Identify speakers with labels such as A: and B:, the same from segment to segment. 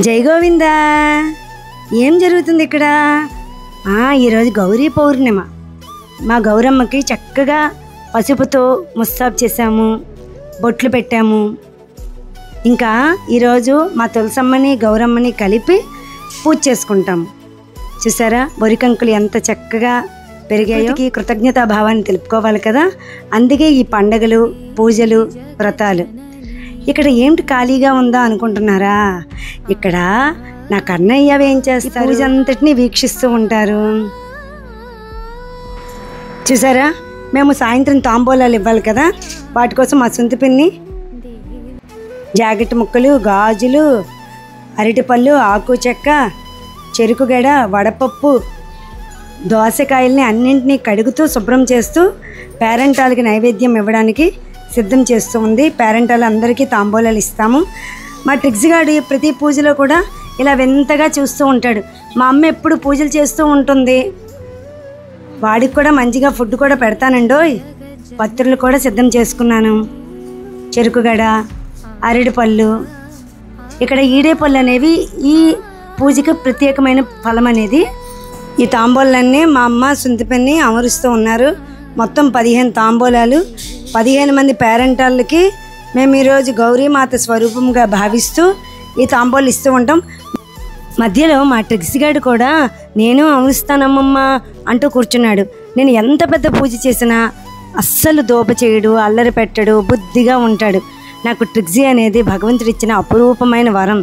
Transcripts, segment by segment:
A: జై గోవింద. ఏం జరుగుతుంది ఇక్కడ? ఈరోజు గౌరీ పౌర్ణిమ. మా గౌరమ్మకి చక్కగా పసుపుతో ముస్తాబు చేసాము, బొట్లు పెట్టాము. ఇంకా ఈరోజు మా తులసమ్మని గౌరమ్మని కలిపి పూజ చేసుకుంటాము. చూసారా బొరికంకులు ఎంత చక్కగా పెరిగాయో. కృతజ్ఞతా భావాన్ని తెలుపుకోవాలి కదా, అందుకే ఈ పండగలు, పూజలు, వ్రతాలు. ఇక్కడ ఏమిటి ఖాళీగా ఉందా అనుకుంటున్నారా? ఇక్కడ నా కన్నయ్య ఏం చేస్తారు, పూజ అంతటిని వీక్షిస్తూ ఉంటారు. చూసారా, మేము సాయంత్రం తాంబూలాలు ఇవ్వాలి కదా, వాటి కోసం మా సొంత పిన్ని జాకెట్ ముక్కలు, గాజులు, అరటిపళ్ళు, ఆకు చెక్క, చెరుకు గడ, వడపప్పు, దోసకాయల్ని అన్నింటినీ కడుగుతూ శుభ్రం చేస్తూ పేరెంటాలకి నైవేద్యం ఇవ్వడానికి సిద్ధం చేస్తూ ఉంది. పేరెంటాలు అందరికీ తాంబూలాలు ఇస్తాము. మా ట్రిక్స్ గాడు ప్రతి పూజలో కూడా ఇలా వింతగా చూస్తూ ఉంటాడు. మా అమ్మ ఎప్పుడు పూజలు చేస్తూ ఉంటుంది. వాడికి కూడా మంచిగా ఫుడ్ కూడా పెడతానండోయ్. పత్రులు కూడా సిద్ధం చేసుకున్నాను. చెరుకుగడ, అరటిపళ్ళు, ఇక్కడ ఈడే పళ్ళు అనేవి ఈ పూజకి ప్రత్యేకమైన ఫలం అనేది. ఈ తాంబూలాన్ని మా అమ్మ సుంతిపన్ని అమరుస్తూ ఉన్నారు. మొత్తం 15 తాంబూలాలు, 15 మంది పేరెంటాళ్ళకి మేము ఈరోజు గౌరీమాత స్వరూపంగా భావిస్తూ ఈ తాంబూలు ఇస్తూ ఉంటాం. మధ్యలో మా ట్రిక్స్ గాడు కూడా నేను అమరుస్తానమ్మమ్మ అంటూ కూర్చున్నాడు. నేను ఎంత పెద్ద పూజ చేసినా అస్సలు దోప చేయడు, అల్లరి పెట్టడు, బుద్ధిగా ఉంటాడు. నాకు ట్రిక్సీ అనేది భగవంతుడు ఇచ్చిన అపురూపమైన వరం.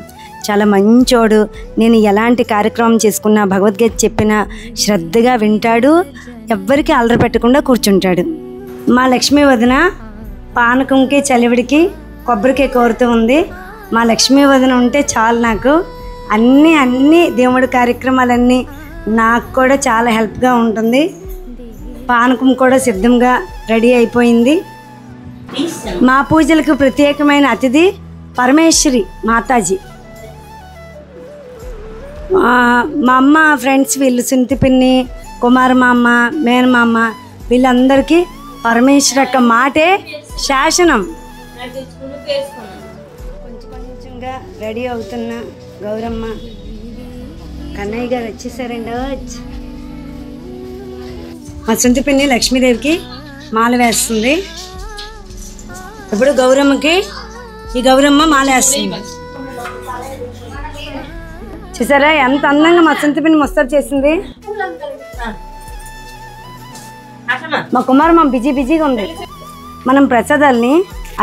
A: చాలా మంచోడు. నేను ఎలాంటి కార్యక్రమం చేసుకున్నా, భగవద్గీత చెప్పినా శ్రద్ధగా వింటాడు, ఎవ్వరికి అల్లరి పెట్టకుండా కూర్చుంటాడు. మా లక్ష్మీ వదిన పానకంకి, చలివిడికి, కొబ్బరికాయ కోరుతూ ఉంది. మా లక్ష్మీ వదిన ఉంటే చాలు నాకు. అన్నీ దేవుడి కార్యక్రమాలన్నీ నాకు కూడా చాలా హెల్ప్గా ఉంటుంది. పానకం కూడా సిద్ధంగా రెడీ అయిపోయింది. మా పూజలకు ప్రత్యేకమైన అతిథి పరమేశ్వరి మాతాజీ. మా అమ్మ ఫ్రెండ్స్ వీళ్ళు సుంతిపిన్ని, కుమారమామ, మేనమామ వీళ్ళందరికీ పరమేశ్వరి యొక్క మాటే శాసనం. కొంచెంగా రెడీ అవుతున్న గౌరమ్మ. కన్నయ్య గారు వచ్చేసారండి. మా సుంతిపిన్ని లక్ష్మీదేవికి మాల వేస్తుంది. ఇప్పుడు గౌరమ్మకి ఈ గౌరమ్మ మాల వేస్తుంది. చూసారా ఎంత అందంగా మా సుంతిపిన్ని ముస్తాబు చేసింది. మా కుమారమ్మ బిజీగా ఉంది. మనం ప్రసాదాలని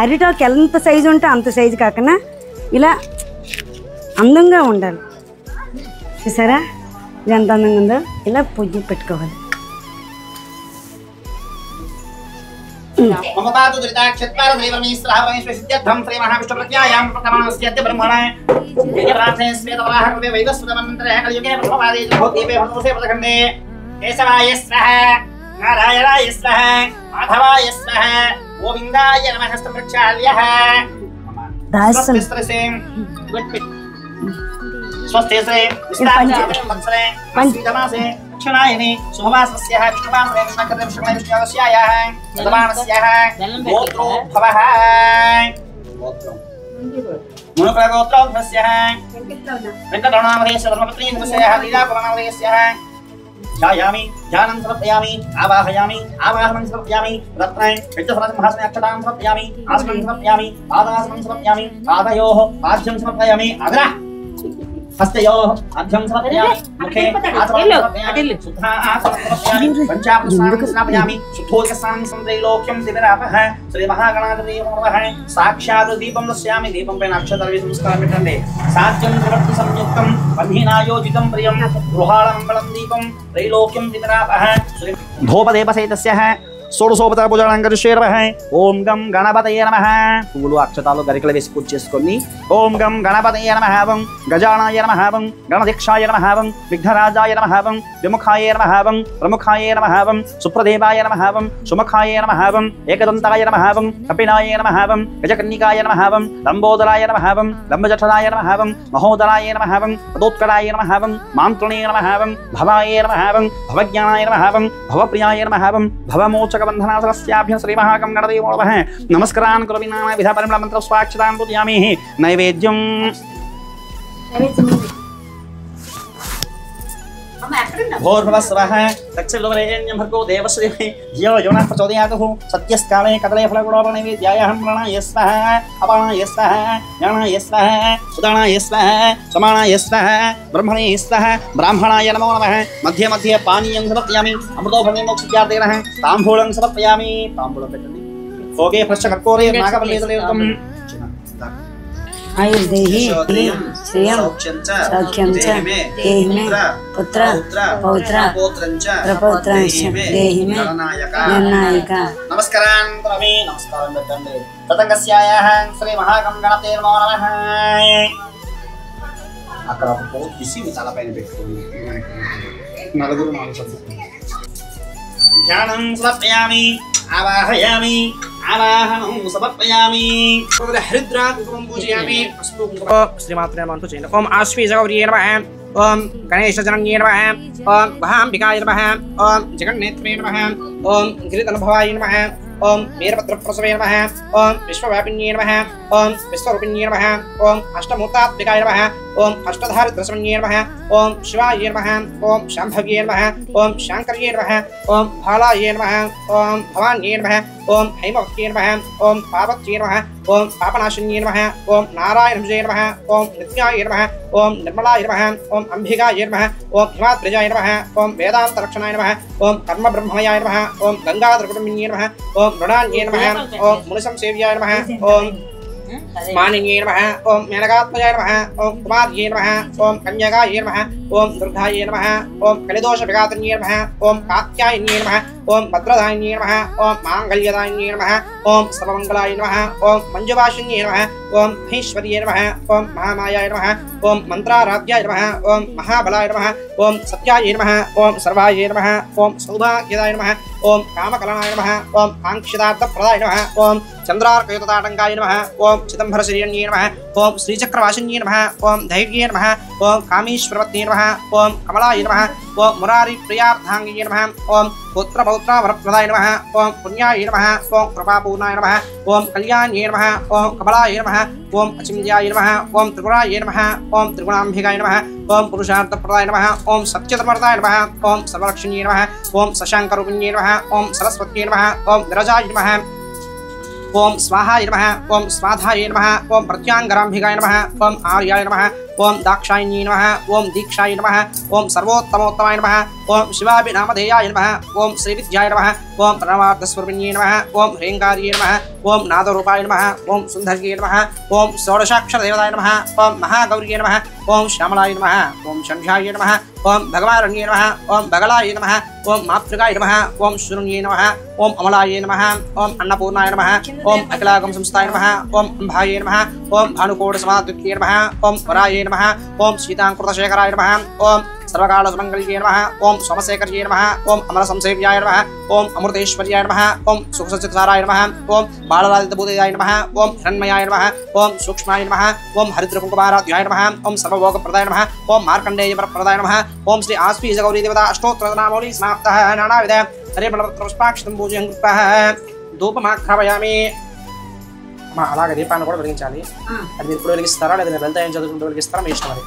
A: అరిటాకు ఎంత సైజు ఉంటే అంత సైజు కాకుండా ఇలా అందంగా ఉండాలి. చూసారా ఇది ఎంత అందంగా ఉందో. ఇలా పూజ పెట్టుకోవాలి.
B: మమతాతు దురితాక్షత్వార శ్రీపరమేశ్వరః పరమేశ్వరసిద్ధ్యర్థం శ్రీ మహావిష్ణుప్రత్యాయాం ప్రథమానస్యత్య బ్రహ్మణాయ యజ్ఞప్రార్థనే శ్వేతవరాహ కృతే వైవస్వతమంత్రే కలియుగే ప్రథమాదే భూతీపే భూతోసే ప్రథఖండే కేశవాయ స్వః నారాయణాయ స్వః మాధవాయ స్వః గోవిందాయ నమః స్తోత్రచాల్యః దాసస్త్రసే స్వస్థేసే విస్తారవత్సరే పంచమాసే क्षणायने सुभवासस्यः विष्णुवासने विष्णुकर्णे विष्णुमय विष्णुवस्यायाः सदमानस्याः गोत्रो भवः मुनुप्रगोत्रोऽभ्यस्यः वेङ्कटरमणामधेयस्य धर्मपत्नीन्द्रस्याः लीलाकुलनामधेयस्याः ध्यायामि ध्यानं समर्पयामि आवाहयामि आवाहनं समर्पयामि रत्ने यज्ञसरसिंहासने अक्षतां समर्पयामि आसनं समर्पयामि पादासनं समर्पयामि पादयोः पाद्यं समर्पयामि अग्रा हस्तयोः आद्यं समर्पयामि मुखे आचमनं समर्पयामि शुद्धाचमनं समर्पयामि पञ्चामृतस्नानं स्नापयामि शुद्धोदकस्नानं समत्रैलोक्यं दिव्यरापः श्रीमहागणाधिपतये नमः साक्षात् दीपं दर्शयामि दीपं पेन अक्षतर्वे संस्कारं विटन्ते साध्यं प्रवृत्ति संयुक्तं बन्धीनायोजितं प्रियं गृहाळमङ्गलं दीपं त्रैलोक्यं दिव्यरापः धूपदेवसहितस्यः షోడశోపచార పూజానం కరిష్యేర్మః. ఓం గం గణపతయే నమః. పువ్వులు అక్షతాలు గరికలు వేసి పూజ చేసుకొని ఓం గం గణపతయే నమః, వం గజానాయ నమః, వం గణదీక్షాయ నమః, వం విఘ్నరాజాయ నమః, వం విముఖాయ నమః, వం ప్రముఖాయ నమః, వం సుప్రదేవాయ నమః, వం సుముఖాయ నమః, వం ఏకదంతాయ నమః, వం కపిలాయ నమః, వం గజకన్నికాయ నమః, వం లంబోదరాయ నమః, వం లంబజఠరాయ నమః, వం మహోదరాయ నమః, వం పదోత్కరాయ నమః, వం మాంత్రణే నమః, వం భవాయ నమః, వం భవజ్ఞానాయ నమః, వం భవప్రియాయ నమః, వం భవమోచకబంధనా సరస్యాభ్యం శ్రీమహాగం గణదేవో నమః. నమస్కారాన్ కులవినామ విధ పరిమళ మంత్ర స్వాక్షతాన్ పూజయామి. నైవేద్యం भोर्भवस्वः तक्षिल्वरेण्यं भर्गो देवस्य धियो यो नः प्रचोदयातुः सत्यस्काले कदले फलगुणोपनैवेद्यायाहं प्रणाय स्वः अपानाय स्वः ज्ञानाय स्वः सुदानाय स्वः समानाय स्वः ब्रह्मणे स्वः ब्राह्मणाय नमो नमः मध्ये मध्ये पानीयं समर्पयामि अमृतोभवने मोक्षज्ञातेनः ताम्बूलं समर्पयामि ताम्बूलं పెట్టండి भोगे पश्चकर्पूरे नागवल्लीतलेकम्
A: आयुर्देहि श्रियं सौख्यं च देहि मे पुत्र पौत्र प्रपौत्रं च देहि मे निर्णायक
B: नमस्कारान् करोमि नमस्कारं పెట్టండి తతంగస్యాయాః శ్రీ మహాగణపతే నమో నమః అక్కడ ఒక పోతు తీసి మీ తలపైన పెట్టుకోండి నలుగురు నాలుగు ధ్యానం సమర్పయామి ఆవాహయామి ఆవాహనం సమర్పయామి హరిద్రా కుంకుమం పూజయామి పసుపు కుంకుమ శ్రీమాత్రే నమః చేయండి ఓం ఆశ్వీజగౌర్యే నమః ఓం గణేశజనన్యే నమః ఓం మహాంబికాయ నమః ఓం జగన్నేత్రే నమః ఓం గిరిధనభవాయ నమః ఓం వీరభద్రప్రసవే నమః ఓం విశ్వవ్యాపిన్యే నమః ఓం విశ్వరూపిణ్యే నమః ఓం అష్టమూర్తాత్మికాయ నమః ఓం అష్టధారిద్రసమన్యే నమః ఓం శివాయ నమః ఓం శాంభవ్యే నమః ఓం శాంకర్యే నమః ఓం బాలాయ నమః ఓం భవాన్యే నమః ఓం హైమవత్యే నమః ఓం పార్వత్యే నమః ఓం పాపనాశిన్యే నమః ఓం నారాయణభుజే నమః ఓం నిత్యాయ నమః ఓం నిర్మలాయ నమః ఓం అంబికాయ నమః ఓం హిమాద్రిజాయ నమః ఓం వేదాంతరక్షణాయ నమః ఓం కర్మబ్రహ్మయాయ నమః ఓం గంగాధరకుటుంబిన్యే నమః ఓం మృణాన్యే నమః ఓం మునిసంసేవ్యాయ నమః ఓం మానిన్యే నమః ఓం మేనకాత్మజాయ నమః ఓం కుమార్యే నమః ఓం కన్యకాయ నమః ఓం దుర్గాయ నమః ఓం కలిదోష విఘాతన్యే నమః ఓం కాత్యాయన్యే నమః ఓం భద్రదాయన్యే నమః ఓం మాంగళ్యదాయన్యే నమః ఓం సర్వమంగళాయ నమః ఓం మంజువాసిన్యే నమః ఓం మహేశ్వర్యే నమః ఓం మహామాయాయ నమః ఓం మంత్రారాధ్యాయ నమః ఓం మహాబలాయ నమః ఓం సత్యాయ నమః ఓం సర్వాయ నమః ఓం సౌభాగ్యదాయ నమః ఓం కామకలనాయ నమః ఓం కాంక్షితార్థప్రదాయ నమః ఓం చంద్రార్కయుతాటంకాయ నమః ఓం చిదంబరశిరణ్యే నమః ఓం శ్రీచక్రవాసిన్యే నమః ఓం ధైర్యే నమః ఓం కామేశ్వరవత్యే నమః ఓం కమలాయ నమః ఓం మురారి ప్రియార్థాంగియే నమః ఓం పుత్రపౌత్రవరప్రదాయ నమః ఓం పుణ్యాయ నమః ఓం కృపాపూర్ణాయ నమః ఓం కళ్యాణ్యే నమః ఓం కమలాయ నమః ఓం అచింద్యాయ నమః ఓం త్రిపురాయ నమః ఓం త్రిగుణాంబికాయ నమః ఓం పురుషార్థప్రదాయ నమః ఓం సత్యతమర్దాయ నమః ఓం సర్వలక్ష్మీయే నమః ఓం శశాంకరూపిణ్యే నమః ఓం సరస్వత్యే నమః ఓం విరజాయ నమః ఓం స్వాహాయ నమః ఓం స్వాధాయ నమః ఓం ప్రత్యాంగరాంబికాయ నమః ఓం ఆర్యాయ నమః ఓం దాక్షాయణ్యే నమః ఓం దీక్షాయ నమః ఓం సర్వోత్తమోత్తమాయ నమః ఓం శివాభినామధేయాయ నమః ఓం శ్రీవిద్యాయ నమః ఓం ప్రణవార్థస్వరూపిణ్యే నమః ఓం హ్రీంకార్యే నమః ఓం నాదరూపాయ నమః ఓం సుందర్యే నమః ఓం షోడశాక్షరదేవతాయ నమః ఓం మహాగౌర్యే నమః ఓం శ్యామలాయ నమః ఓం షణ్ఢ్యాయ నమః ఓం భగవారణ్యే నమః ఓం బగలాయ నమః ఓం మాతృకాయ నమః ఓం శూన్యే నమః ఓం అమలాయ నమః ఓం అన్నపూర్ణాయ నమః ఓం అఖిలాగం సంస్థాయ నమః ఓం అంబాయ నమః ఓం భానుకోట సమాద్విత్యే నమః ఓం వరాయ నమః ఓం సీతాంకృతశేఖరాయ నమః ఓం సర్వకాల సుమంగళ్యే నమః ఓం సోమశేఖర్యే నమః ఓం అమర సంసేవ్యాయ నమః ఓం అమృతేశ్వర్యాయ నమః ఓం సుఖసచితారాయ నమః ఓం బాలరాజితభూతయాయ నమః ఓం హిరణ్మయాయ నమః ఓం సూక్ష్మాయ నమః ఓం హరిద్రకుంకుమారాధ్యాయ నమః ఓం సర్వభోగప్రదాయ నమః ఓం మార్కండేయవరప్రదాయ నమః ఓం శ్రీ ఆశ్వీజగౌరీ దేవత అష్టోత్తరనామౌళి సమాప్తః నానావిధ హరిపలపుష్పాక్షితం పూజయం కృత్వః ధూపమాఘ్రాపయామి. అలాగే దీపాన్ని కూడా వెలిగించాలి. అది మీరు ఇప్పుడు వెలిగిస్తారా లేదా వెళ్తా ఏం చదువుకుంటూ వెలిగిస్తారా మీ ఇష్టం. అది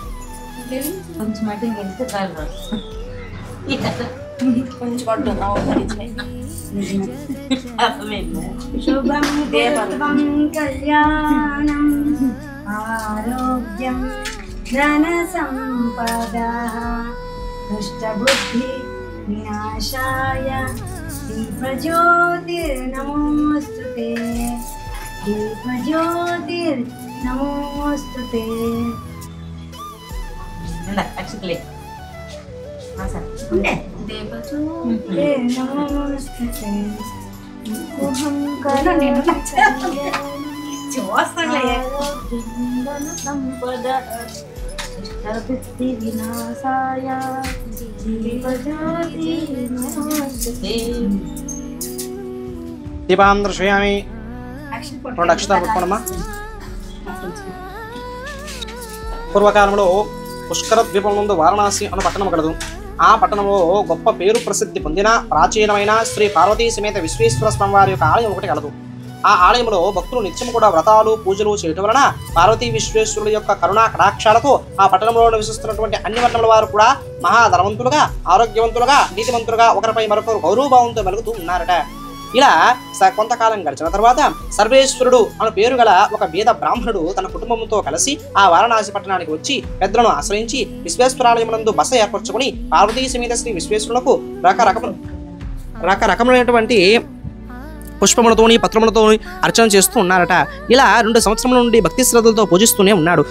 A: కళ్యాణం ఆరోగ్యం ధన సంపద దుష్టబుద్ధి వినాశాయ దీపజ్యోతిర్నమోస్తుతే దీపజ్యోతిర్నమోస్తుతే. వినాశాయ
B: దీపాన్ని దర్శయామి. రెండు అక్షతాలు పెట్టుకోండమ్మా. పూర్వకాలంలో పుష్కర ద్వీపం నుండి వారణాసి అన్న పట్టణం కలదు. ఆ పట్టణంలో గొప్ప పేరు ప్రసిద్ధి పొందిన ప్రాచీనమైన శ్రీ పార్వతీ సమేత విశ్వేశ్వర స్వామి వారి యొక్క ఆలయం ఒకటి కలదు.
C: ఆ ఆలయంలో భక్తులు నిత్యం కూడా వ్రతాలు పూజలు చేయటం వలన పార్వతీ విశ్వేశ్వరుల యొక్క కరుణా కటాక్షాలతో ఆ పట్టణంలో నివసిస్తున్నటువంటి అన్ని వర్ణముల వారు కూడా మహాధనవంతులుగా, ఆరోగ్యవంతులుగా, నీతివంతులుగా, ఒకరిపై మరొకరు గౌరవభావంతో మెలుగుతూ ఉన్నారట. ఇలా కొంతకాలం గడిచిన తర్వాత సర్వేశ్వరుడు అను పేరు గల ఒక వేద బ్రాహ్మణుడు తన కుటుంబంతో కలిసి ఆ వారణాసి పట్టణానికి వచ్చి పెద్దలను ఆశ్రయించి విశ్వేశ్వరాలయమునందు బస ఏర్పరచుకుని పార్వతీ సమేత శ్రీ విశ్వేశ్వరులకు రకరకమైనటువంటి పుష్పములతోని పత్రములతోని అర్చన చేస్తూ ఉన్నారట. ఇలా 2 సంవత్సరముల నుండి భక్తి శ్రద్ధలతో పూజిస్తూనే ఉన్నారు.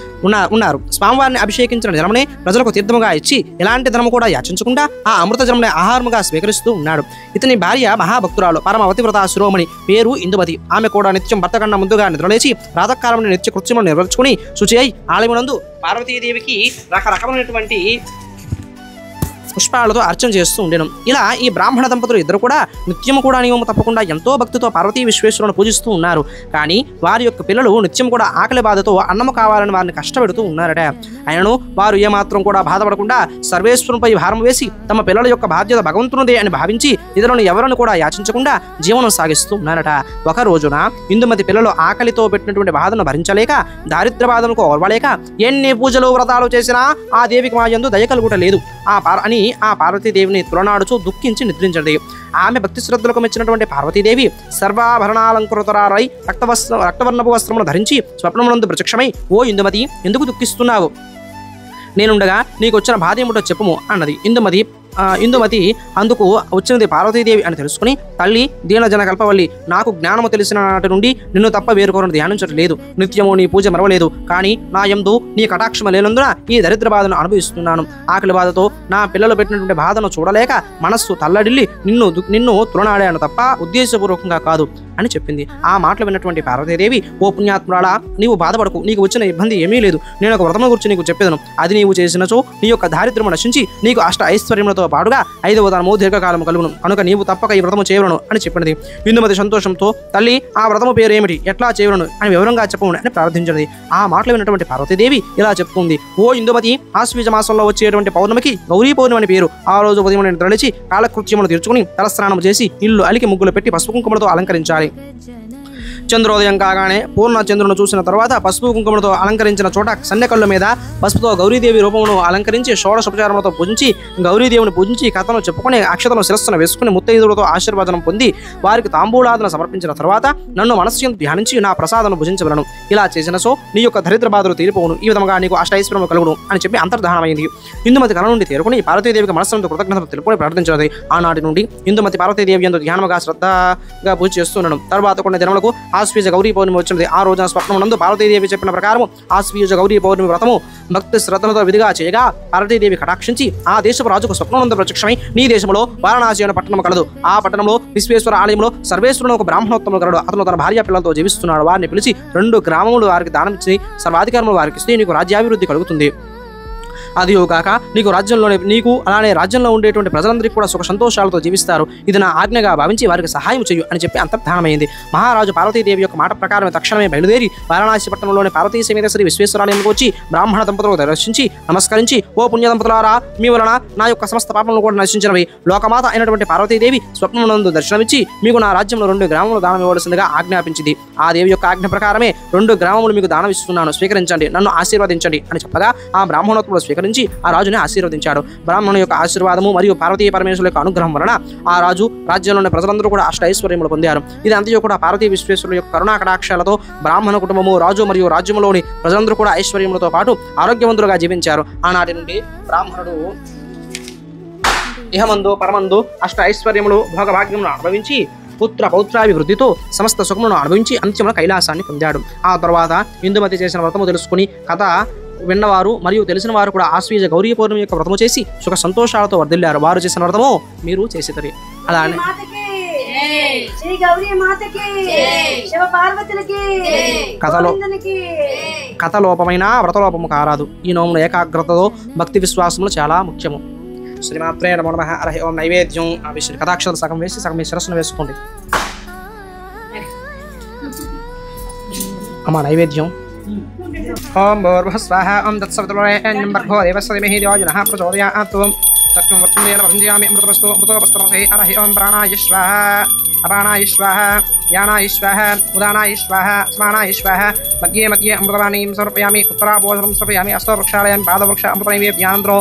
C: స్వామివారిని అభిషేకించిన జలమునే ప్రజలకు తీర్థముగా ఇచ్చి ఎలాంటి ధనము కూడా యాచించకుండా ఆ అమృత జలమునే ఆహారముగా స్వీకరిస్తూ ఉన్నాడు. ఇతని భార్య మహాభక్తురాలు పరమవతివ్రత శిరోమణి, పేరు ఇందుమతి. ఆమె కూడా నిత్యం భర్త కన్నా ముందుగా నిద్రలేచి ప్రాతకాలంలో నిత్య కృత్యములు నిర్వహించుకుని శుచి అయి ఆలయమునందు పార్వతీదేవికి రకరకమైనటువంటి పుష్పాలతో అర్చన చేస్తూ ఉండేను. ఇలా ఈ బ్రాహ్మణ దంపతులు ఇద్దరు కూడా నిత్యం కూడా నియమము తప్పకుండా ఎంతో భక్తితో పార్వతీ విశ్వేశ్వరులను పూజిస్తూ ఉన్నారు. కానీ వారి యొక్క పిల్లలు నిత్యం కూడా ఆకలి బాధతో అన్నము కావాలని వారిని కష్టపెడుతూ ఉన్నారట. అయినను వారు ఏమాత్రం కూడా బాధపడకుండా సర్వేశ్వరునిపై భారం వేసి తమ పిల్లల యొక్క బాధ్యత భగవంతునిదే అని భావించి ఇతరులను ఎవరిని కూడా యాచించకుండా జీవనం సాగిస్తూ ఉన్నారట. ఒక రోజున ఇందుమతి పిల్లలు ఆకలితో పెట్టినటువంటి బాధను భరించలేక, దారిద్ర్య బాధలకు ఓర్వలేక ఎన్ని పూజలు వ్రతాలు చేసినా ఆ దేవికి మా యందు దయ కలుగుట లేదు అని ఆ పార్వతీదేవిని తులనాడుచూ దుఃఖించి నిద్రించది. ఆమె భక్తి శ్రద్ధలకు మెచ్చినటువంటి పార్వతీదేవి సర్వాభరణాలంకృతరారై రక్తవర్ణపు వస్త్రమును ధరించి స్వప్నమునందు ప్రత్యక్షమై, ఓ ఇందుమతి, ఎందుకు దుఃఖిస్తున్నావు? నేనుండగా నీకు వచ్చిన బాధ ఏమిటో చెప్పుము అన్నది. ఇందుమతి అందుకు వచ్చినది పార్వతీదేవి అని తెలుసుకుని, తల్లి దీనజన కల్పవల్లి, నాకు జ్ఞానము తెలిసిన నాటి నుండి నిన్ను తప్ప వేరుకోరని ధ్యానించడం లేదు. నిత్యము నీ పూజ మరవలేదు. కానీ నా యందు నీ కటాక్షమ లేనందున ఈ దరిద్ర బాధను అనుభవిస్తున్నాను. ఆకలి బాధతో నా పిల్లలు పెట్టినటువంటి బాధను చూడలేక మనస్సు తల్లడిల్లి నిన్ను తులనాడాను తప్ప ఉద్దేశపూర్వకంగా కాదు అని చెప్పింది. ఆ మాటలు విన్నటువంటి పార్వతీదేవి, ఓ పుణ్యాత్మురాలా, నీవు బాధపడకు, నీకు వచ్చిన ఇబ్బంది ఏమీ లేదు. నేను ఒక వ్రతము గురించి నీకు చెప్పేదను. అది నీవు చేసినచో నీ యొక్క దారిద్ర్యము నశించి నీకు అష్ట ఐశ్వర్యములతో పాటుగా 5వ ధనము దీర్ఘకాలము కలుగును. కనుక నీవు తప్పక ఈ వ్రతము చేయవలను అని చెప్పినది. ఇందుమతి సంతోషంతో, తల్లి, ఆ వ్రతము పేరు ఏమిటి, ఎట్లా చేయవలను అని వివరంగా చెప్పమని అని ప్రార్థించినది. ఆ మాటలు విన్నటువంటి పార్వతీదేవి ఇలా చెప్పుకుంది, ఓ ఇందుమతి, ఆశ్వీజ మాసంలో వచ్చేటువంటి పౌర్ణమికి గౌరీ పౌర్ణమి అని పేరు. ఆ రోజు ఉదయం నేను తరలిచి కాలకృత్యములు తీర్చుకుని తలస్నానం చేసి ఇల్లు అలికి ముగ్గులు పెట్టి పసుపు కుంకుమలతో అలంకరించాలి. చంద్రోదయం కాగానే పూర్ణ చంద్రును చూసిన తర్వాత పసుపు కుంకుమలతో అలంకరించిన చోట సన్నెకళ్ళు మీద పసుపుతో గౌరీదేవి రూపమును అలంకరించి షోడశోపచారములతో పూజించి గౌరీదేవిని పూజించి కథను చెప్పుకుని అక్షతను శిరస్సును వేసుకుని ముత్తైదులతో ఆశీర్వాదం పొంది వారికి తాంబూలాదన సమర్పించిన తర్వాత నన్ను మనస్సు ధ్యానించి నా ప్రసాదను భుజించవలను. ఇలా చేసిన సో నీ యొక్క దరిద్ర బాధలు తీరిపోవును. ఈ విధంగా నీకు అష్టైశ్వర్యము కలుగును అని చెప్పి అంతర్ధానమైంది. ఇందుమతి కళ నుండి తేరుకుని పార్వతీదేవికి మనస్సునందు కృతజ్ఞతలు తెలుపుకొని ప్రార్థించినది. ఆనాటి నుండి ఇందుమతి పార్వతీదేవి యందు ధ్యానముగా శ్రద్ధగా పూజ చేస్తున్నాను. తర్వాత కొన్ని దినములకు ఆశ్వీజ గౌరీ పౌర్ణమి వచ్చినది. ఆ రోజున స్వప్నమునందు పార్వతీదేవి చెప్పిన ప్రకారము ఆశ్వీజ గౌరీ పౌర్ణమి వ్రతము భక్తి శ్రద్ధలతో విధిగా చేయగా పార్వతీదేవి కటాక్షించి ఆ దేశపు రాజుకు స్వప్నమునందు ప్రత్యక్షమై, నీ దేశంలో వారణాసి అనే పట్టణం కలదు. ఆ పట్టణంలో విశ్వేశ్వర ఆలయంలో సర్వేశ్వరుడు ఒక బ్రాహ్మణోత్తముడు కలడు. అతను తన భార్య పిల్లలతో జీవిస్తున్నాడు. వారిని పిలిచి 2 గ్రామములు వారికి దానం ఇచ్చి సర్వాధికారములు వారికి ఇస్తే నీకు రాజ్యాభివృద్ధి కలుగుతుంది. అదియోగాక నీకు అలానే రాజ్యంలో ఉండేటువంటి ప్రజలందరికీ కూడా సుఖ సంతోషాలతో జీవిస్తారు. ఇది నా ఆజ్ఞగా భావించి వారికి సహాయం చేయు అని చెప్పి అంతర్ధానమైంది. మహారాజు పార్వతీదేవి యొక్క మాట ప్రకారం తక్షణమే బయలుదేరి వారణాసి పట్టణంలోని పార్వతీ సమేత శ్రీ విశ్వేశ్వరాలయంలో వచ్చి బ్రాహ్మణ దంపతులకు దర్శించి నమస్కరించి, ఓ పుణ్య దంపతులారా, మీ వలన నా యొక్క సమస్త పాపలను కూడా నశించినవి. లోకమాత అయినటువంటి పార్వతీదేవి స్వప్నమునందు దర్శనమిచ్చి మీకు నా రాజ్యంలో 2 గ్రామములు దానం ఇవ్వవలసిందిగా ఆజ్ఞాపించింది. ఆ దేవి యొక్క ఆజ్ఞ ప్రకారమే 2 గ్రామములు మీకు దానం ఇస్తున్నాను, స్వీకరించండి, నన్ను ఆశీర్వదించండి అని చెప్పగా ఆ బ్రాహ్మణోత్తముడు స్వీకరించి ఆ రాజుని ఆశీర్వదించాడు. బ్రాహ్మణుని యొక్క ఆశీర్వాదము మరియు పార్వతీ పరమేశ్వరుల యొక్క అనుగ్రహం వలన ఆ రాజు రాజ్యంలోని ప్రజలందరూ కూడా అష్ట ఐశ్వర్యములు పొందారు. ఇది అంతయు కూడా పార్వతీ విశ్వేశ్వరుల యొక్క కరుణా కటాక్షాలతో బ్రాహ్మణ కుటుంబము, రాజు మరియు రాజ్యంలోని ప్రజలందరూ కూడా ఐశ్వర్యములతో పాటు ఆరోగ్యవంతులుగా జీవించారు. ఆనాటి నుండి బ్రాహ్మణుడు ఇహమందు పరమందు అష్ట ఐశ్వర్యములు భోగభాగ్యములను అనుభవించి పౌత్రాభివృద్ధితో సమస్త సుఖములను అనుభవించి అంత్యమున కైలాసాన్ని పొందాడు. ఆ తర్వాత ఇందుమతి చేసిన వ్రతము తెలుసుకుని కథ విన్నవారు మరియు తెలిసిన వారు కూడా ఆశ్వీజ గౌరీ పౌర్ణమి యొక్క వ్రతము చేసి సుఖ సంతోషాలతో వర్ధిల్లారు. వారు చేసిన వ్రతము మీరు చేసేదరి. అలానే కథలోపమైన వ్రతలోపము కారాదు. ఈ నోమును ఏకాగ్రతతో భక్తి విశ్వాసములు చాలా ముఖ్యము. శ్రీమాత్రే నమో నమః. హరి ఓం. నైవేద్యం ఆ విషయం కథాక్షరం సగం వేసి సగం మీ శిరస్సును వేసుకోండి. అమ్మా నైవేద్యం. ఓం భూర్భువః స్వాహా. ఓం తత్సవితుర్వరేణ్యం భర్గో దేవస్య ధీమహి ధియో యో నః ప్రచోదయాత్. సత్యం వర్తమేన వృంజయామి అమృతవస్తు అమృతవస్త్రమసే. హరి ఓం. ప్రాణాయ స్వాహా. అపానాయ స్వాహా. यानाय स्वाहा उदानाय स्वाहा स्मानाय स्वाहा मध्ये मध्ये अमृतवाणीं समर्पयामि उत्तरापोषणं समर्पयामि अस्तवृक्षालयामि पादवृक्ष अमृतनैवेद्यानन्तरो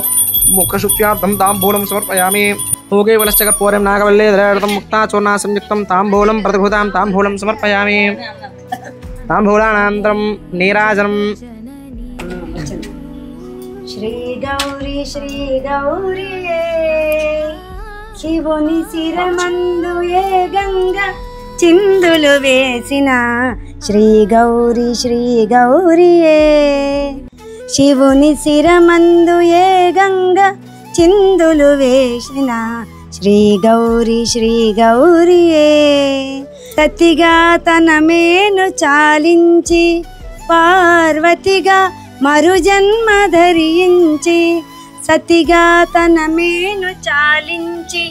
C: मुखशुच्यार्थं ताम्बूलं समर्पयामि भोगे वनश्च कर्पूरं नागवल्ले द्रवृतं मुक्ता चूर्णा संयुक्तं ताम्बूलं प्रतिभूतां ताम्बूलं समर्पयामि ताम्बूलानन्तरं नीराजनं
A: శ్రీ గౌరీ శివుని శిరమందు ఏ గంగ చిందులు వేసిన శ్రీ గౌరీ శివుని శిరమందు ఏ గంగ చిందులు వేసిన శ్రీ గౌరీ సతిగా తన మేను చాలించి పార్వతిగా మరు జన్మ ధరించి సతిగా తన మేను చాలించి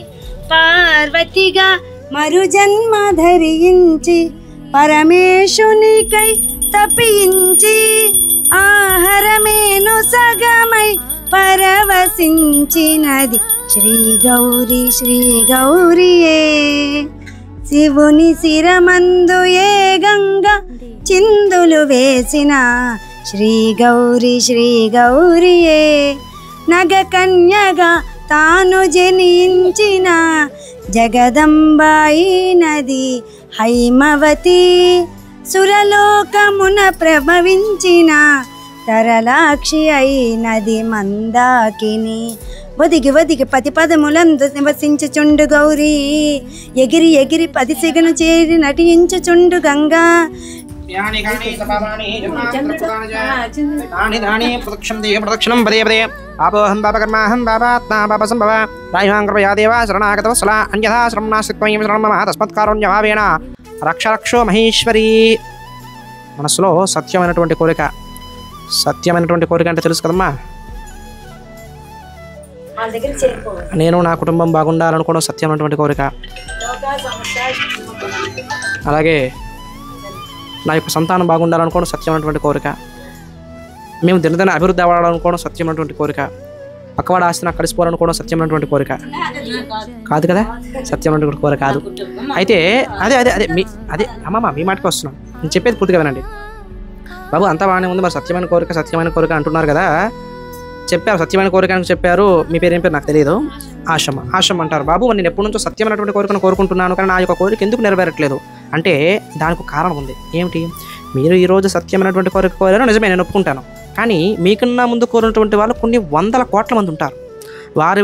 A: పార్వతిగా మరు జన్మ ధరించి పరమేశునికై తపించి ఆహారమేను సగమై పరవశించినది శ్రీ గౌరీయే శివుని శిరమందు ఏ గంగ చిందులు వేసిన శ్రీ గౌరీయే నగ కన్యగా తాను జనించిన జగదంబాయి నది హైమవతి సురలోకమున ప్రభవించిన తరలాక్షి అయినది మందాకిని ఒదిగి ఒదిగి 10 పదములందు నివసించుచుండు గౌరీ ఎగిరి ఎగిరి 10 సిగను చేరి నటించుచుండు గంగా
C: प्रदक्षिणं पदे पदे आपोहं पापकर्माहं पापात्मा पापसंभव राहिमां कृपया देवा शरणागतवत्सला अन्यथा शरणं नास्तित्वं शरणं मम तस्मत्कारुण्यभावेन रक्ष रक्षो महेश्वरी మనసులో సత్యమైనటువంటి కోరిక అంటే తెలుసు కదమ్మా నేను నా కుటుంబం బాగుండాలనుకోవడం సత్యమైనటువంటి కోరిక అలాగే నా యొక్క సంతానం బాగుండాలనుకోవడం సత్యమైనటువంటి కోరిక మేము దినదిన అభివృద్ధి అవ్వాలనుకోవడం సత్యమైనటువంటి కోరిక పక్కవాడ ఆస్తి నాకు కలిసిపోవాలనుకోవడం సత్యమైనటువంటి కోరిక కాదు కదా సత్యమైనటువంటి కోరిక కాదు అయితే అదే అదే అదే మీ అదే అమ్మమ్మ మీ మాటకి వస్తున్నాను నేను చెప్పేది పూర్తిగా వినండి బాబు అంతా బాగానే ఉంది మరి సత్యమైన కోరిక అంటున్నారు కదా చెప్పారు సత్యమైన కోరిక అని చెప్పారు మీ పేరు ఏం పేరు నాకు తెలియదు ఆశం అంటారు బాబు నేను ఎప్పటి నుంచో సత్యమైనటువంటి కోరికను కోరుకుంటున్నాను కానీ నా యొక్క కోరిక ఎందుకు నెరవేరట్లేదు అంటే దానికి ఒక కారణం ఉంది ఏమిటి మీరు ఈరోజు సత్యమైనటువంటి కోరిక కోరారో నిజమే నేను ఒప్పుకుంటాను కానీ మీకన్నా ముందు కోరినటువంటి వాళ్ళు కొన్ని 100 కోట్ల మంది ఉంటారు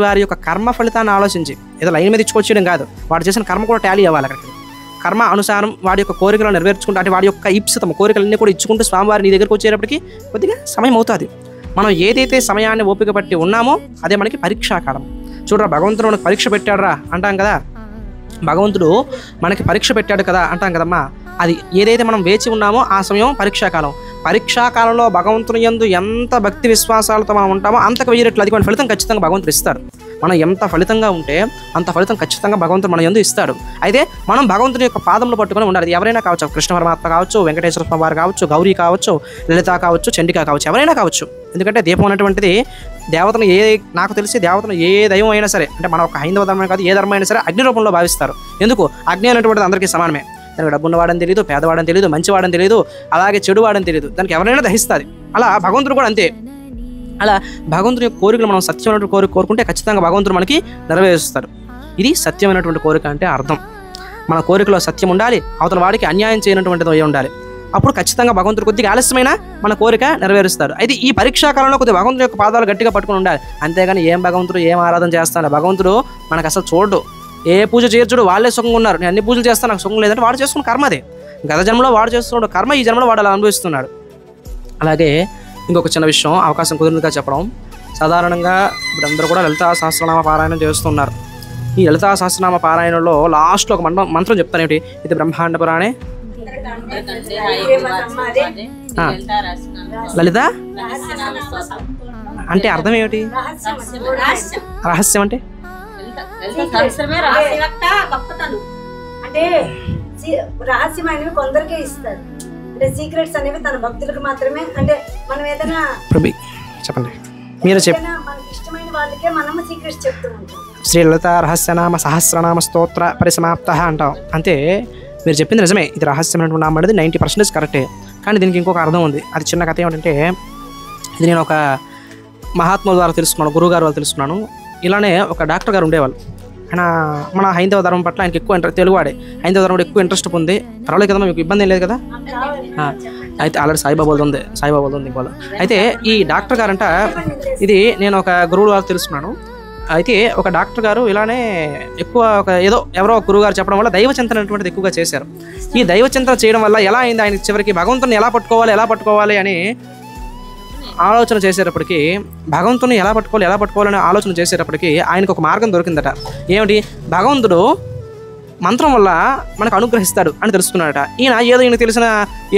C: వారి యొక్క కర్మ ఫలితాన్ని ఆలోచించి ఏదో లైన్ మీద ఇచ్చుకొచ్చేయడం కాదు వాడు చేసిన కర్మ కూడా టాలీ అవ్వాలి అక్కడికి కర్మ అనుసారం వాడి యొక్క కోరికలను నెరవేర్చుకుంటూ అంటే వాడి యొక్క ఇప్సితమ కోరికలన్నీ కూడా ఇచ్చుకుంటూ స్వామివారి నీ దగ్గరకు వచ్చేటప్పటికి కొద్దిగా సమయం అవుతుంది మనం ఏదైతే సమయాన్ని ఓపిక పట్టి ఉన్నామో అదే మనకి పరీక్షాకాలం చూడరా భగవంతుడు మనకు పరీక్ష పెట్టాడురా అంటాం కదా భగవంతుడు మనకి పరీక్ష పెట్టాడు కదా అంటాం కదమ్మా అది ఏదైతే మనం వేచి ఉన్నామో ఆ సమయం పరీక్షాకాలంలో భగవంతుని యందు ఎంత భక్తి విశ్వాసాలతో మనం ఉంటామో అంతకు 1000 రెట్లు అధికమైన ఫలితం ఖచ్చితంగా భగవంతుడు ఇస్తాడు మనం ఎంత ఫలితంగా ఉంటే అంత ఫలితం ఖచ్చితంగా భగవంతుడు మన యందు ఇస్తాడు అయితే మనం భగవంతుని యొక్క పాదంలో పట్టుకొని ఉండాలి ఎవరైనా కావచ్చు కృష్ణ పరమాత్మ కావచ్చు వెంకటేశ్వర స్వామి వారు కావచ్చు గౌరీ కావచ్చు లలిత కావచ్చు చండిక కావచ్చు ఎవరైనా కావచ్చు ఎందుకంటే దీపం అనేటువంటిది దేవతను నాకు తెలిసి దేవతను ఏ దైవం అయినా సరే అంటే మన ఒక హైందవ ధర్మం కాదు ఏ ధర్మం అయినా సరే అగ్ని రూపంలో భావిస్తారు ఎందుకు అగ్ని అనేటువంటిది అందరికీ సమానమే దానికి డబ్బున్నవాడని తెలియదు పేదవాడని తెలియదు మంచివాడని తెలియదు అలాగే చెడువాడని తెలియదు దానికి ఎవరైనా దహిస్తుంది అలా భగవంతుడు కూడా అంతే అలా భగవంతుని యొక్క కోరికలు మనం సత్యమైనటువంటి కోరుకుంటే ఖచ్చితంగా భగవంతుడు మనకి నెరవేరుస్తాడు ఇది సత్యమైనటువంటి కోరిక అంటే అర్థం మన కోరికలో సత్యం ఉండాలి అవతల వాడికి అన్యాయం చేయనటువంటిది ఉండాలి అప్పుడు ఖచ్చితంగా భగవంతుడు కొద్దిగా ఆలస్యమైన మన కోరిక నెరవేరుస్తాడు అయితే ఈ పరీక్షాకాలంలో కొద్దిగా భగవంతుడి యొక్క పాదాలు గట్టిగా పట్టుకుని ఉండాలి అంతేగాని ఏం భగవంతుడు ఏం ఆరాధన చేస్తాడు భగవంతుడు మనకు అసలు చూడు ఏ పూజ చేయొచ్చుడు వాళ్ళే సుఖంగా ఉన్నారు నేను అన్ని పూజలు చేస్తాను నాకు సుఖం లేదంటే వాడు చేసుకున్న కర్మ అదే గత జన్మలో వాడు చేస్తున్నాడు కర్మ ఈ జన్మలో వాడు అలా అనుభవిస్తున్నాడు అలాగే ఇంకొక చిన్న విషయం అవకాశం కుదిరిందిగా చెప్పడం సాధారణంగా ఇప్పుడు అందరూ కూడా లలితా సహస్రనామ పారాయణం చేస్తున్నారు ఈ లలితా సహస్రనామ పారాయణంలో లాస్ట్లో ఒక మంత్రం చెప్తాను ఏమిటి ఇది బ్రహ్మాండ పురాణే లలిత అంటే అర్థం ఏమిటి రహస్యం అంటే
A: అంటే రహస్యమైనవి కొందరికే ఇస్తారు అంటే సీక్రెట్స్ అనేవి తన భక్తులకు మాత్రమే అంటే మనం ఏదైనా
C: చెప్పండి మీరు
A: మనకి ఇష్టమైన వాళ్ళకే మనం సీక్రెట్స్ చెప్తూ ఉంటాం
C: శ్రీ లలిత రహస్యనామ సహస్రనామ స్తోత్ర పరిసమాప్త అంటాం అంటే మీరు చెప్పింది నిజమే, ఇది రహస్యమైనటువంటి నామం అనేది 90% కరెక్టే. కానీ దీనికి ఇంకొక అర్థం ఉంది. అది చిన్న కథ ఏమిటంటే, ఇది నేను ఒక మహాత్ముల ద్వారా తెలుసుకున్నాను, గురువు గారు వాళ్ళు తెలుసుకున్నాను. ఇలానే ఒక డాక్టర్ గారు ఉండేవాళ్ళు. ఆయన మన హైందవ ధర్మం పట్ల ఆయనకి ఎక్కువ తెలుగువాడే, హైందవ ధర్మం ఎక్కువ ఇంట్రెస్ట్ పొంది. పర్వాలేదు కదా, మీకు ఇబ్బంది ఏం లేదు కదా. అయితే ఆల్రెడీ సాయిబాబాది ఉంది ఇంకోళ్ళు. అయితే ఈ డాక్టర్ గారంట, ఇది నేను ఒక గురువు ద్వారా తెలుసుకున్నాను. అయితే ఒక డాక్టర్ గారు ఇలానే ఎక్కువ ఎవరో గురువు గారు చెప్పడం వల్ల దైవ చింతన అనేటువంటిది ఎక్కువగా చేశారు. ఈ దైవ చింతన చేయడం వల్ల ఎలా అయింది, ఆయన చివరికి భగవంతుని ఎలా పట్టుకోవాలి అని ఆలోచన చేసేటప్పటికి, భగవంతుని ఎలా పట్టుకోవాలని ఆలోచన చేసేటప్పటికి ఆయనకు ఒక మార్గం దొరికిందట. ఏమిటి, భగవంతుడు మంత్రం వల్ల మనకు అనుగ్రహిస్తాడు అని తెలుసుకున్నాడట. ఈయన తెలిసిన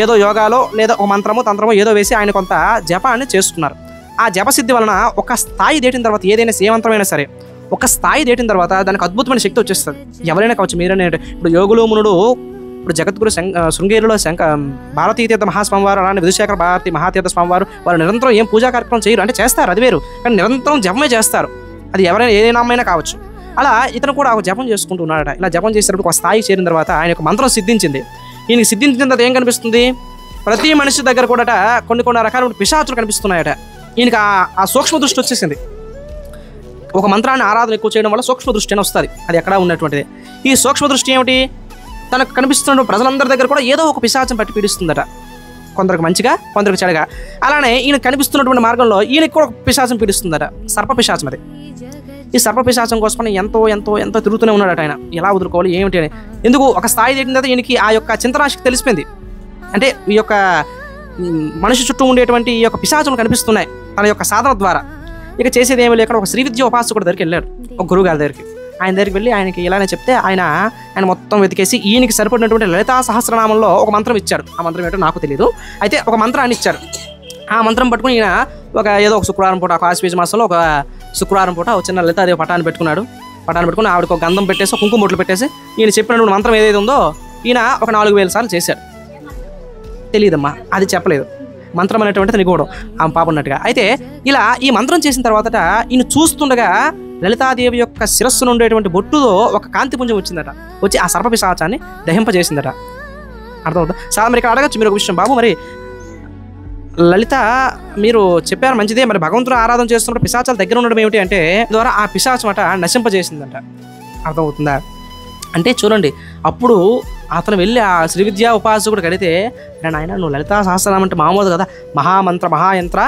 C: ఏదో యోగాలో లేదా ఒక మంత్రమో తంత్రమో ఏదో వేసి ఆయన కొంత జపాన్ని చేసుకున్నారు. ఆ జపసిద్ధి వలన ఒక స్థాయి దాటిన తర్వాత, ఏదైనా ఏ మంత్రమైనా సరే ఒక స్థాయి దాటిన తర్వాత దానికి అద్భుతమైన శక్తి వచ్చేస్తుంది. ఎవరైనా కావచ్చు, మీరైనా. ఇప్పుడు యోగులు మునుడు, ఇప్పుడు జగద్గురు శృంగేరిలో భారతీతీర్థ మహాస్వామి వారు, అలానే విధుశేఖర భారతి మహాతీర్థ స్వామి వారు నిరంతరం ఏం పూజా కార్యక్రమం చేయరు, అంటే చేస్తారు, అది వేరు. కానీ నిరంతరం జపమే చేస్తారు. అది ఎవరైనా ఏ నామైనా కావచ్చు. అలా ఇతను కూడా ఒక జపం చేసుకుంటూ ఉన్నాడట. ఇలా జపం చేసేటప్పుడు ఒక స్థాయికి చేరిన తర్వాత ఆయన ఒక మంత్రం సిద్ధించింది. ఈయనకి సిద్ధించిన తర్వాత ఏం కనిపిస్తుంది, ప్రతి మనిషి దగ్గర కూడా కొన్ని రకాల పిశాచులు కనిపిస్తున్నాయట. ఈయనకి ఆ సూక్ష్మ దృష్టి వచ్చేసింది. ఒక మంత్రాన్ని ఆరాధన ఎక్కువ చేయడం వల్ల సూక్ష్మ దృష్టి అని వస్తుంది. అది ఎక్కడా ఉన్నటువంటిది. ఈ సూక్ష్మ దృష్టి ఏమిటి, తనకు కనిపిస్తున్న ప్రజలందరి దగ్గర కూడా ఏదో ఒక పిశాచం పట్టి పీడిస్తుందట. కొందరికి మంచిగా, కొందరికి చెడగా. అలానే ఈయన కనిపిస్తున్నటువంటి మార్గంలో ఈయనకి కూడా ఒక పిశాచం పీడిస్తుందట, సర్ప పిశాచం. అది ఈ సర్ప పిశాచం కోసం ఎంతో తిరుగుతూనే ఉన్నాడట ఆయన. ఎలా వదులుకోవాలి ఏమిటి అని. ఎందుకు, ఒక స్థాయి దాటిన తర్వాత ఈయనకి ఆ యొక్క చింతనాశక్తి తెలిసిపోయింది. అంటే ఈ యొక్క మనిషి చుట్టూ ఉండేటువంటి ఈ యొక్క పిశాచులు కనిపిస్తున్నాయి తన యొక్క సాధన ద్వారా. ఇక చేసేది ఏమీ లేకుండా ఒక శ్రీ విద్య ఉపాసకుడి దగ్గరికి వెళ్ళాడు, ఒక గురువు గారి దగ్గరికి. ఆయన దగ్గరికి వెళ్ళి ఆయనకి ఇలానే చెప్తే ఆయన మొత్తం వెతికేసి ఈయనకి సరిపడినటువంటి లలితా సహస్రనామంలో ఒక మంత్రం ఇచ్చాడు. ఆ మంత్రం ఏంటో నాకు తెలియదు. అయితే ఒక మంత్రాన్ని ఇచ్చాడు. ఆ మంత్రం పట్టుకుని ఈయన ఒక శుక్రవారం పూట, ఒక ఆశ్వేజ మాసంలో ఒక శుక్రవారం పూట ఒక చిన్న లలితాదేవి పటాన్ని పెట్టుకుని ఆవిడకు ఒక గంధం పెట్టేసి, కుంకుమ బొట్లు పెట్టేసి, ఈయన చెప్పినటువంటి మంత్రం ఏదైతే ఉందో ఈయన ఒక 4000 సార్లు చేశాడు. తెలియదమ్మా, అది చెప్పలేదు. మంత్రం అనేటువంటిది నిగూఢం, ఆ పాప ఉన్నట్టుగా. అయితే ఇలా ఈ మంత్రం చేసిన తర్వాత ఈయన చూస్తుండగా లలితాదేవి యొక్క శిరస్సును ఉండేటువంటి బొట్టుతో ఒక కాంతి పుంజం వచ్చిందట. వచ్చి ఆ సర్ప పిశాచాన్ని దహింపజేసిందట. అర్థమవుతుందా? సార్ మరి ఇక్కడ అడగచ్చు మీరు ఒక విషయం, బాబు మరి లలిత మీరు చెప్పారు మంచిదే, మరి భగవంతుడు ఆరాధన చేస్తున్నప్పుడు పిశాచాల దగ్గర ఉండడం ఏమిటి అంటే, ద్వారా ఆ పిశాచం నశింపజేసిందంట. అర్థమవుతుందా? అంటే చూడండి, అప్పుడు అతను వెళ్ళి ఆ శ్రీ విద్యా ఉపాసకుడు కడితే, ఆయన నువ్వు లలితా సహస్రనామం అంటే మామూలు కదా, మహామంత్ర మహాయంత్ర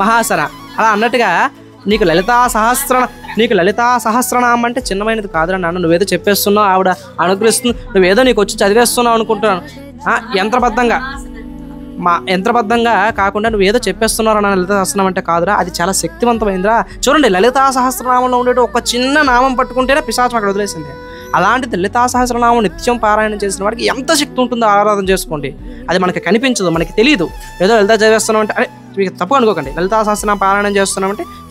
C: మహాసర అలా అన్నట్టుగా నీకు లలితా సహస్రనామం అంటే చిన్నమైనది కాదురా నాన్న, నువ్వేదో చెప్పేస్తున్నావు, ఆవిడ అనుగ్రహిస్తుంది, నువ్వేదో నీకు వచ్చి చదివేస్తున్నావు అనుకుంటున్నాను. యంత్రబద్ధంగా కాకుండా నువ్వు ఏదో చెప్పేస్తున్నావు అన్న లలితా సహస్రనామం అంటే కాదురా, అది చాలా శక్తివంతమైందిరా. చూడండి, లలితా సహస్రనామంలో ఉండే ఒక చిన్న నామం పట్టుకుంటేనే పిశాచం అక్కడ వదిలేసింది. అలాంటిది లలితా సహస్రనామం నిత్యం పారాయణం చేసిన వాడికి ఎంత శక్తి ఉంటుందో ఆరాధన చేసుకోండి. అది మనకి కనిపించదు, మనకి తెలియదు. ఏదో లలిత చదివేస్తున్నామంటే, అరే మీకు తప్పు అనుకోకండి, లలితా సహస్రనామం పారాయణం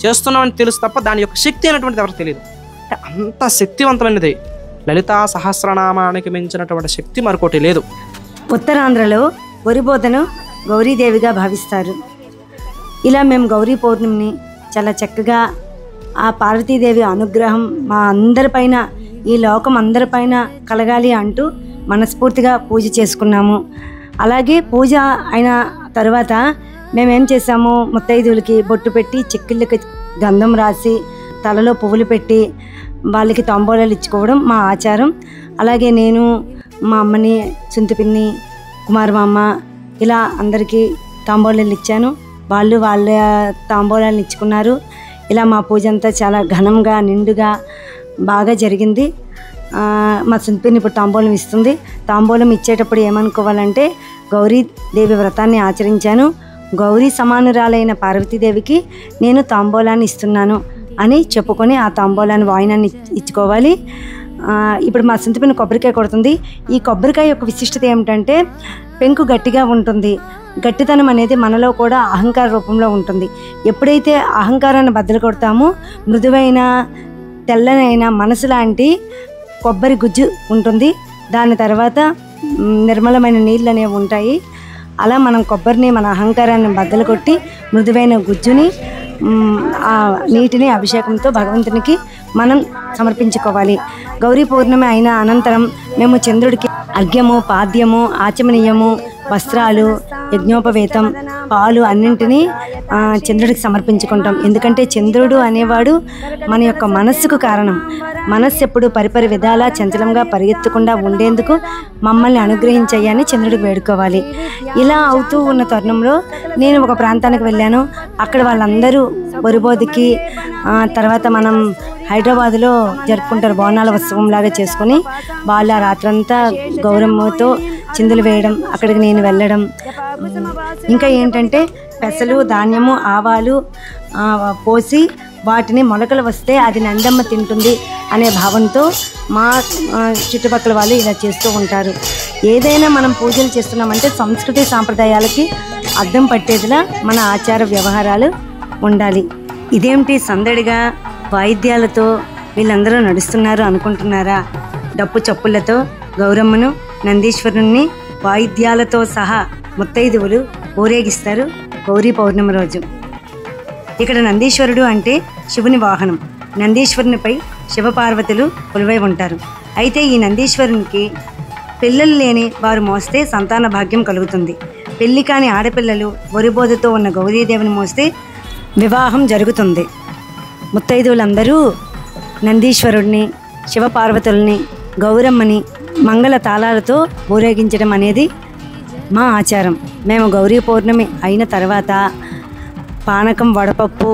C: చేస్తున్నామని తెలుసు తప్ప దాని యొక్క శక్తి అనేటువంటిది ఎవరికి తెలియదు. అంటే అంత శక్తివంతమైనది లలితా సహస్రనామానికి మించినటువంటి శక్తి మరొకటి లేదు.
A: ఉత్తరాంధ్రలో వరిబోధను గౌరీదేవిగా భావిస్తారు. ఇలా మేము గౌరీ పౌర్ణమిని చాలా చక్కగా ఆ పార్వతీదేవి అనుగ్రహం మా అందరిపైన, ఈ లోకం అందరిపైన కలగాలి అంటూ మనస్ఫూర్తిగా పూజ చేసుకున్నాము. అలాగే పూజ అయిన తర్వాత మేమేం చేసాము, ముత్తైదువులకి బొట్టు పెట్టి, చిక్కిళ్ళకి గంధం రాసి, తలలో పువ్వులు పెట్టి వాళ్ళకి తాంబూలాలు ఇచ్చుకోవడం మా ఆచారం. అలాగే నేను మా అమ్మని, చుంతిపిన్ని, కుమారమామ ఇలా అందరికీ తాంబూలాలు ఇచ్చాను. వాళ్ళు వాళ్ళ తాంబూలాలను ఇచ్చుకున్నారు. ఇలా మా పూజ అంతా చాలా ఘనంగా, నిండుగా బాగా జరిగింది. మా చుంతిపిన్ని ఇప్పుడు తాంబూలం ఇస్తుంది. తాంబూలం ఇచ్చేటప్పుడు ఏమనుకోవాలంటే, గౌరీదేవి వ్రతాన్ని ఆచరించాను, గౌరీ సమానురాలైన పార్వతీదేవికి నేను తాంబూలాన్ని ఇస్తున్నాను అని చెప్పుకొని ఆ తాంబూలాన్ని వాయినాన్ని ఇచ్చుకోవాలి. ఇప్పుడు మా చుంతిపిన్ని కొబ్బరికాయ కొడుతుంది. ఈ కొబ్బరికాయ యొక్క విశిష్టత ఏమిటంటే, పెంకు గట్టిగా ఉంటుంది. గట్టితనం అనేది మనలో కూడా అహంకార రూపంలో ఉంటుంది. ఎప్పుడైతే అహంకారాన్ని బద్దలు కొడతామో, మృదువైన తెల్లనైన మనసు లాంటి కొబ్బరి గుజ్జు ఉంటుంది. దాని తర్వాత నిర్మలమైన నీళ్ళు అనేవి ఉంటాయి. అలా మనం కొబ్బరిని, మన అహంకారాన్ని బద్దలు కొట్టి మృదువైన గుజ్జుని ఆ నీటిని అభిషేకంతో భగవంతునికి మనం సమర్పించుకోవాలి. గౌరీ పౌర్ణమి అయిన అనంతరం మేము చంద్రుడికి అర్ఘ్యము, పాద్యము, ఆచమనీయము, వస్త్రాలు, యజ్ఞోపవేతం, పాలు అన్నింటినీ చంద్రుడికి సమర్పించుకుంటాం. ఎందుకంటే చంద్రుడు అనేవాడు మన యొక్క మనస్సుకు కారణం. మనస్సు ఎప్పుడు పరిపరి విధాలా చంచలంగా పరిగెత్తకుండా ఉండేందుకు మమ్మల్ని అనుగ్రహించయ్యని చంద్రుడికి వేడుకోవాలి. ఇలా అవుతూ ఉన్న తరుణంలో నేను ఒక ప్రాంతానికి వెళ్ళాను. అక్కడ వాళ్ళందరూ వరిబోదికి తర్వాత మనం హైదరాబాద్లో జరుపుకుంటారు బోనాల ఉత్సవం లాగా చేసుకొని వాళ్ళ రాత్రంతా గౌరమ్మతో చిందులు వేయడం, అక్కడికి నేను వెళ్ళడం. ఇంకా ఏంటంటే పెసలు, ధాన్యము, ఆవాలు పోసి వాటిని మొలకలు వస్తే అది నందమ్మ తింటుంది అనే భావంతో మా చుట్టుపక్కల వాళ్ళు ఇలా చేస్తూ ఉంటారు. ఏదైనా మనం పూజలు చేస్తున్నామంటే సంస్కృతి సాంప్రదాయాలకి అద్దం పట్టేదిలా మన ఆచార వ్యవహారాలు ఉండాలి. ఇదేమిటి సందడిగా వాయిద్యాలతో వీళ్ళందరూ నడుస్తున్నారు అనుకుంటున్నారా? డప్పు చప్పులతో గౌరమ్మను, నందీశ్వరుణ్ణి వాయిద్యాలతో సహా ముత్తైదువులు ఊరేగిస్తారు గౌరీ పౌర్ణమి రోజు. ఇక్కడ నందీశ్వరుడు అంటే శివుని వాహనం. నందీశ్వరునిపై శివపార్వతులు కొలువై ఉంటారు. అయితే ఈ నందీశ్వరునికి పిల్లలు లేని వారు మోస్తే సంతాన భాగ్యం కలుగుతుంది. పెళ్లి కాని ఆడపిల్లలు వరిబోధతో ఉన్న గౌరీదేవిని మోస్తే వివాహం జరుగుతుంది. ముత్తైదువులందరూ నందీశ్వరుడిని, శివపార్వతుల్ని, గౌరమ్మని మంగళ తాళాలతో ఊరేగించడం అనేది మా ఆచారం. మేము గౌరీ పౌర్ణమి అయిన తర్వాత పానకం, వడపప్పు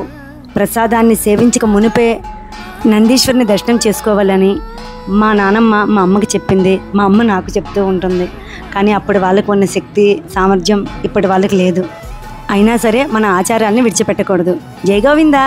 A: ప్రసాదాన్ని సేవించక మునిపే నందీశ్వరుని దర్శనం చేసుకోవాలని మా నానమ్మ మా అమ్మకి చెప్పింది. మా అమ్మ నాకు చెప్తూ ఉంటుంది. కానీ అప్పుడు వాళ్ళకు ఉన్న శక్తి, సామర్థ్యం ఇప్పటి వాళ్ళకి లేదు. అయినా సరే మన ఆచారాన్ని విడిచిపెట్టకూడదు. జై గోవిందా.